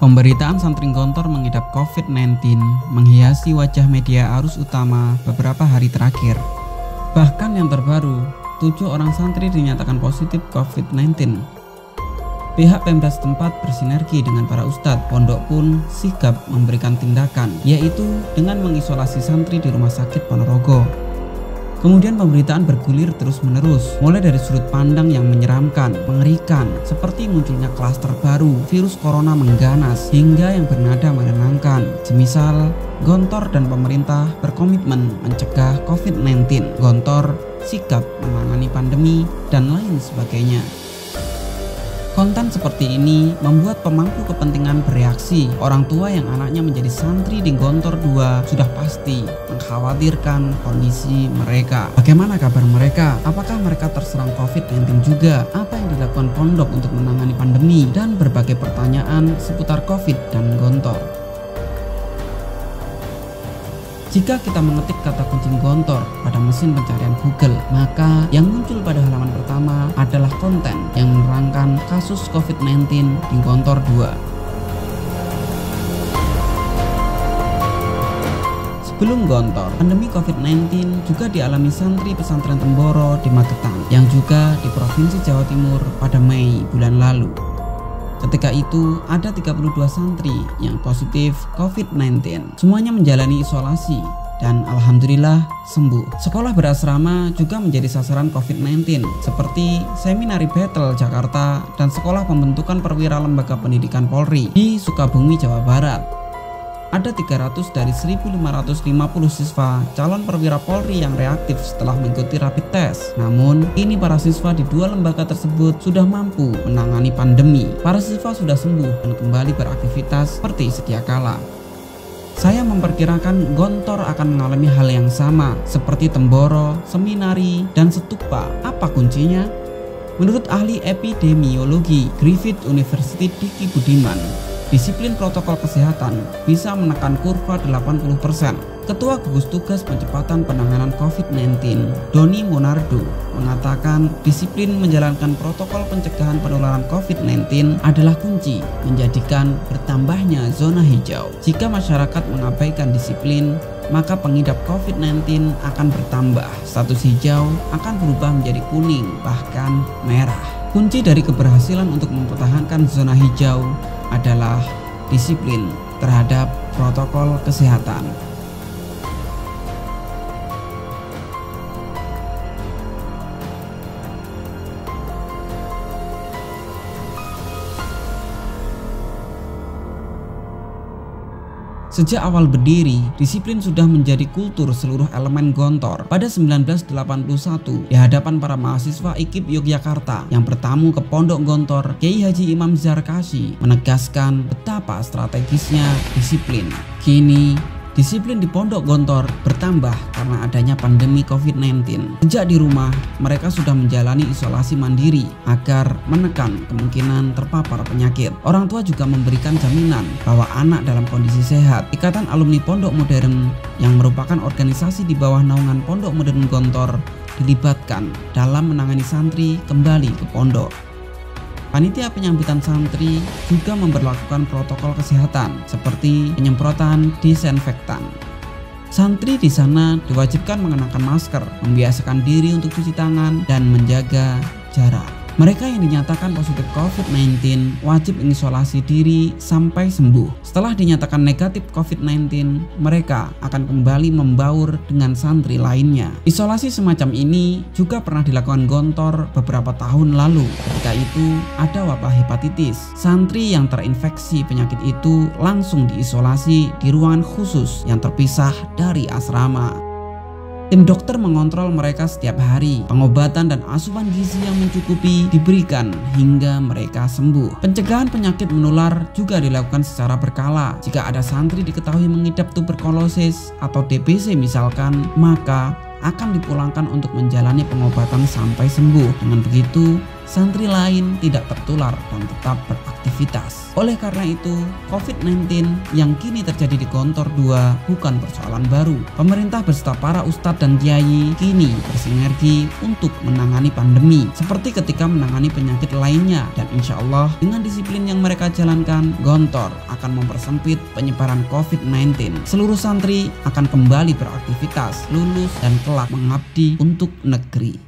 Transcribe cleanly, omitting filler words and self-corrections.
Pemberitaan santri Gontor mengidap COVID-19 menghiasi wajah media arus utama beberapa hari terakhir. Bahkan yang terbaru, 7 orang santri dinyatakan positif COVID-19. Pihak Pemda setempat bersinergi dengan para ustadz pondok pun sigap memberikan tindakan, yaitu dengan mengisolasi santri di Rumah Sakit Ponorogo. Kemudian pemberitaan bergulir terus-menerus, mulai dari sudut pandang yang menyeramkan, mengerikan, seperti munculnya klaster baru, virus corona mengganas, hingga yang bernada menenangkan. Semisal, Gontor dan pemerintah berkomitmen mencegah COVID-19, Gontor sigap menangani pandemi, dan lain sebagainya. Konten seperti ini membuat pemangku kepentingan bereaksi. Orang tua yang anaknya menjadi santri di Gontor 2 sudah pasti mengkhawatirkan kondisi mereka. Bagaimana kabar mereka? Apakah mereka terserang COVID-19 juga? Apa yang dilakukan pondok untuk menangani pandemi? Dan berbagai pertanyaan seputar COVID dan Gontor. Jika kita mengetik kata kunci Gontor pada mesin pencarian Google, maka yang muncul pada halaman pertama adalah konten yang menerangkan kasus COVID-19 di Gontor 2. Sebelum Gontor, pandemi COVID-19 juga dialami santri pesantren Temboro di Magetan, yang juga di Provinsi Jawa Timur pada Mei bulan lalu. Ketika itu ada 32 santri yang positif COVID-19. Semuanya menjalani isolasi dan alhamdulillah sembuh. Sekolah berasrama juga menjadi sasaran COVID-19 seperti Seminari Battle Jakarta dan Sekolah Pembentukan Perwira Lembaga Pendidikan Polri di Sukabumi, Jawa Barat. Ada 300 dari 1.550 siswa calon perwira Polri yang reaktif setelah mengikuti rapid test. Namun, kini para siswa di 2 lembaga tersebut sudah mampu menangani pandemi. Para siswa sudah sembuh dan kembali beraktivitas seperti sedia kala. Saya memperkirakan Gontor akan mengalami hal yang sama seperti Temboro, Seminari, dan Setupa. Apa kuncinya? Menurut ahli epidemiologi Griffith University Diki Budiman, disiplin protokol kesehatan bisa menekan kurva 80%. Ketua Gugus Tugas Percepatan Penanganan COVID-19, Doni Monardo, mengatakan disiplin menjalankan protokol pencegahan penularan COVID-19 adalah kunci menjadikan bertambahnya zona hijau. Jika masyarakat mengabaikan disiplin, maka pengidap COVID-19 akan bertambah. Status hijau akan berubah menjadi kuning, bahkan merah. Kunci dari keberhasilan untuk mempertahankan zona hijau adalah disiplin terhadap protokol kesehatan. Sejak awal berdiri, disiplin sudah menjadi kultur seluruh elemen Gontor. Pada 1981, di hadapan para mahasiswa IKIP Yogyakarta yang bertamu ke Pondok Gontor, Kiai Haji Imam Zarkashi menegaskan betapa strategisnya disiplin. Kini, disiplin di Pondok Gontor bertambah karena adanya pandemi COVID-19. Sejak di rumah, mereka sudah menjalani isolasi mandiri agar menekan kemungkinan terpapar penyakit. Orang tua juga memberikan jaminan bahwa anak dalam kondisi sehat. Ikatan Alumni Pondok Modern yang merupakan organisasi di bawah naungan Pondok Modern Gontor dilibatkan dalam menangani santri kembali ke pondok. Panitia penyambutan santri juga memberlakukan protokol kesehatan seperti penyemprotan disinfektan. Santri di sana diwajibkan mengenakan masker, membiasakan diri untuk cuci tangan, dan menjaga jarak. Mereka yang dinyatakan positif COVID-19 wajib mengisolasi diri sampai sembuh. Setelah dinyatakan negatif COVID-19, mereka akan kembali membaur dengan santri lainnya. Isolasi semacam ini juga pernah dilakukan Gontor beberapa tahun lalu. Ketika itu ada wabah hepatitis. Santri yang terinfeksi penyakit itu langsung diisolasi di ruangan khusus yang terpisah dari asrama. Tim dokter mengontrol mereka setiap hari. Pengobatan dan asupan gizi yang mencukupi diberikan hingga mereka sembuh. Pencegahan penyakit menular juga dilakukan secara berkala. Jika ada santri diketahui mengidap tuberkulosis atau DBC misalkan, maka akan dipulangkan untuk menjalani pengobatan sampai sembuh. Dengan begitu, santri lain tidak tertular dan tetap beraktivitas. beraktivitas. Oleh karena itu, COVID-19 yang kini terjadi di Gontor 2 bukan persoalan baru. Pemerintah beserta para ustadz dan kiai kini bersinergi untuk menangani pandemi seperti ketika menangani penyakit lainnya, dan insya Allah dengan disiplin yang mereka jalankan, Gontor akan mempersempit penyebaran COVID-19. Seluruh santri akan kembali beraktivitas, lulus dan kelak mengabdi untuk negeri.